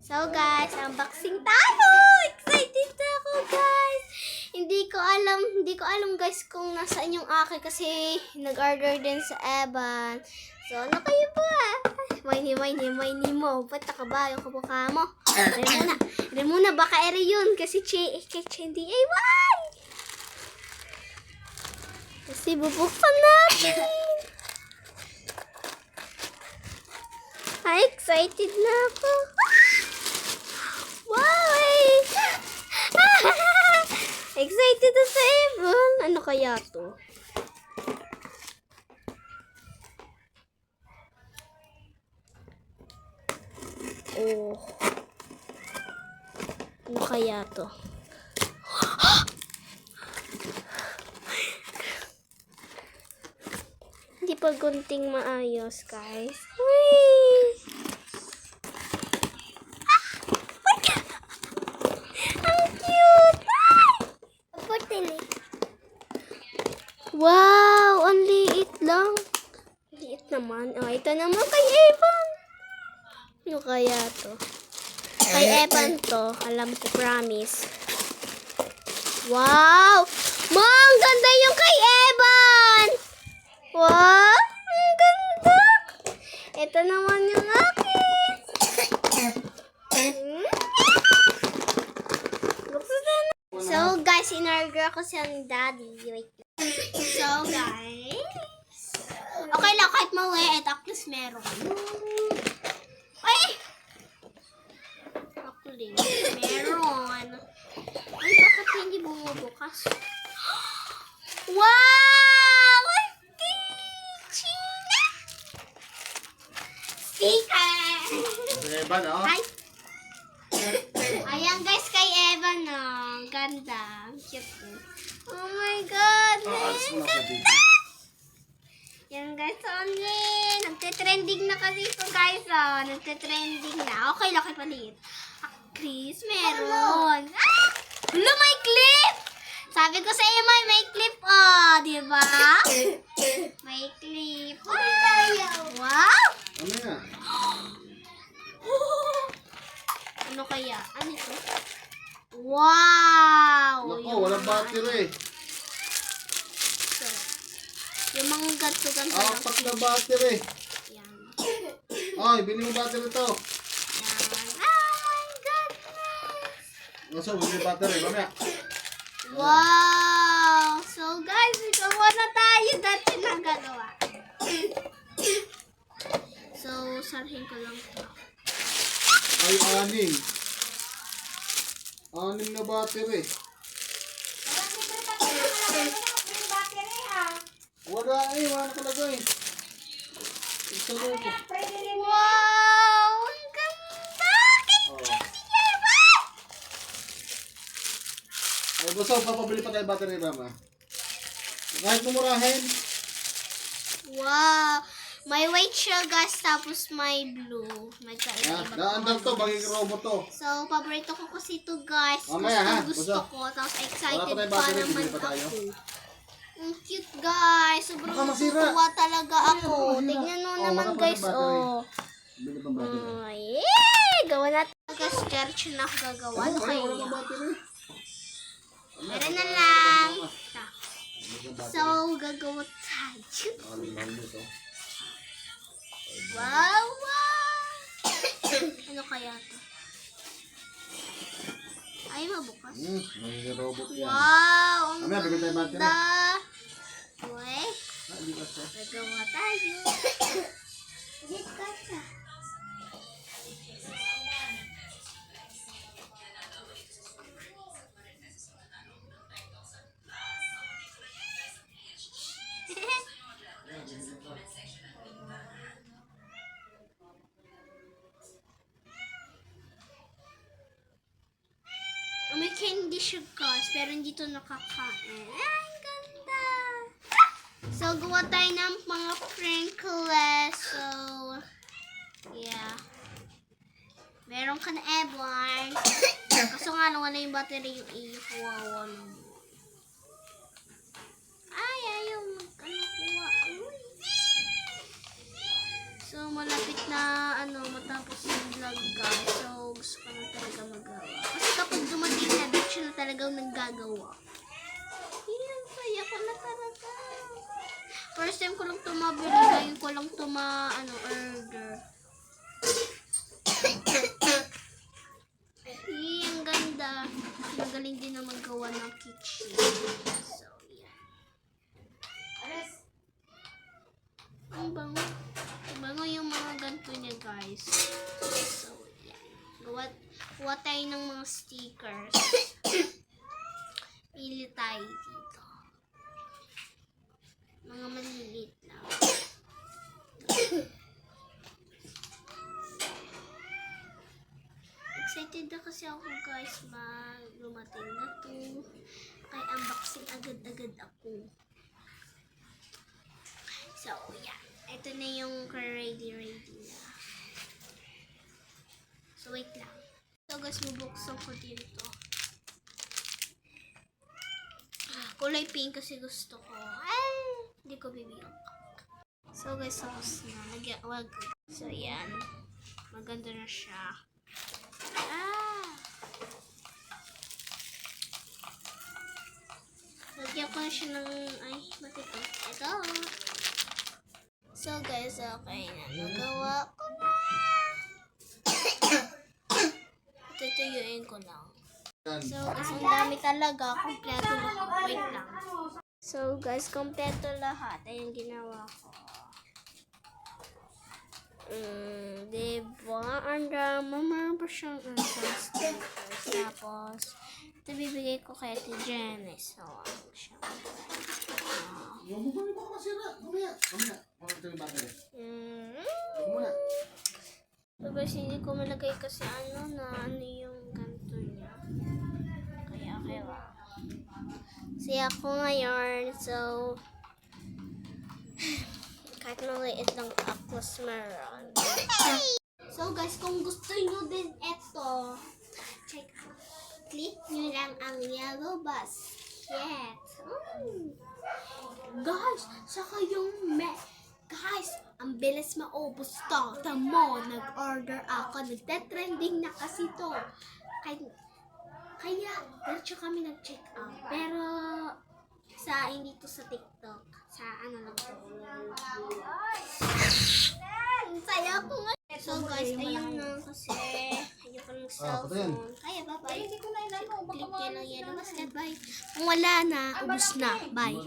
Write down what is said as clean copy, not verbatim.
So guys, unboxing tayo! Excited na ako guys! Hindi ko alam guys kung nasaan yung akin kasi nag-order din sa Evan. So ano kayo ba? Whiny mo. Ba't nakabayo ka mukha mo? Ere muna, baka ere yun kasi hindi ay. Kasi bubuksan natin. Ay, excited na ako. Wow! Excited na sa Evan. Ano kaya to? Oh. Ano kaya to? Hindi pa gunting maayos, guys. Wow! Ang liit lang. Liit naman. Oh, ito naman kay Evan. Ano kaya to? Kay Evan to. Alam ko, promise. Wow! Ang ganda yung kay Evan! Wow! Ang ganda! Ito naman yung akin. So, guys, in-order ko siya ng daddy. Wait. So, guys. Okay lang, kahit mauwi, at least meron. Ay! Ako din. Meron. Ay, bakit hindi bumubukas? Wow! Sticker! Evan, oh. Ay! Ayan guys, kay Evan, oh. Ganda. Cute. Oh my God! Yan guys, only. Nagte-trending na kasi ito guys, oh. Nagte-trending na. Okay lang, kayo palit. Chris, meron. Ah! Hello, may clip! Sabi ko sa iyo, may clip, oh. Diba? May clip. Wow! Ano yan? Ano kaya? Ano ito? Wow! Naku, walang battery. So, yung mga ganto-ganto. Apat na battery. Yan. Ay, bili mo battery to. Yan. Oh my goodness! Nasa, bili battery. Mamaya. Wow! So guys, gawa na tayo. Dati nang gagawa. So, sarhin ko lang ito. Ay, anim. Anim na battery. Wala nakalagay. Isa lupo. Wow! Ang ganda! Ay, gusto, papabili pa tayo battery, Rama. Kahit mumurahin. Wow! May white siya guys, tapos may blue. May kaiba. Naandang to, baging robot to. So, paborito ko kasi ito guys. Mamaya, ha? Gusto ko. Tapos excited Wala pa tayo pa battery, naman bibili pa tayo. ako. Ang cute guys. Sobrang Baka masira. natutuwa talaga ako. Tignan mo naman wala pa guys. tayong battery. Oh. Bili pang battery. Yeah! Gawa natin. Guys, church na ako gagawa. Ano Wala kayo? pang battery. Meron na lang. So, gagawa tayo. Wow! Ano kaya to? Ay, mabukas. Baging robot yan. Wow! Ang Mamaya, bigyan tayo battery. ganda! Uy, Hindi ba siya? gagawa tayo. Dito ka siya. May candy siya guys, pero hindi to nakakain. Ay, ang ganda! So, gawa tayo ng mga sprinkles. So, yeah. Meron ka na Evan. Kaso nga, wala yung battery yung i-kuha. Ay, ayaw magkanukuha. So, malapit na, matapos yung vlog guys. So, gusto magagawa. Yan, kaya ko na talaga. First time ko lang tumabili, ngayon ko lang order. Ang ganda. Magaling din na magawa ng kitchen. So, yan. Ang bango. Ang bango yung mga ganito niya, guys. So, yan. Gawa tayo ng mga stickers. Pili tayo dito. Mga maliliit lang. Excited na kasi ako, guys, lumating na to. Kaya unboxing agad-agad ako. So, yan. Ito na yung ready na. So, wait lang. So, guys, bubuksan ko dito. Kulay pink kasi gusto ko. Ay! Hindi ko bibigyan. So, guys, tapos na. Wag. So, yan. Maganda na siya. Lagyan ko na siya ng, ba't ito? Ito. So guys, okay na. Nagawa ko na. Tutuyuin ko lang. So guys, ang dami talaga. Kompleto lahat. Wait lang. So guys, kompleto lahat. Ayun ginawa ko. Diba? Ang dami. Meron pa siyang stickers. Tapos, ito bibigay ko kay Ate Janice. So, ano siya. Yung bubuli mo kasi na. Mamaya. Ito yung battery. Muna. So guys, hindi ko malagay kasi ano yung ganito niya. Kaya okay lang. So, ako ngayon. So, kahit maliit lang tapos meron. So guys, kung gusto nyo din ito, check out. Click nyo lang ang yellow basket. Guys, saka yung guys, ang bilis maubos to. Tamo, nag-order ako. Nagte-trending na kasi to. Kaya, diretso kami nag-check out. Pero, hindi to sa TikTok. Sa lang to. Saya ko nga. So guys, ayun na kasi ayun pa ng cellphone. Kaya bye-bye. Click nyo lang yan. Bye. Kung wala na, ubos na. Bye.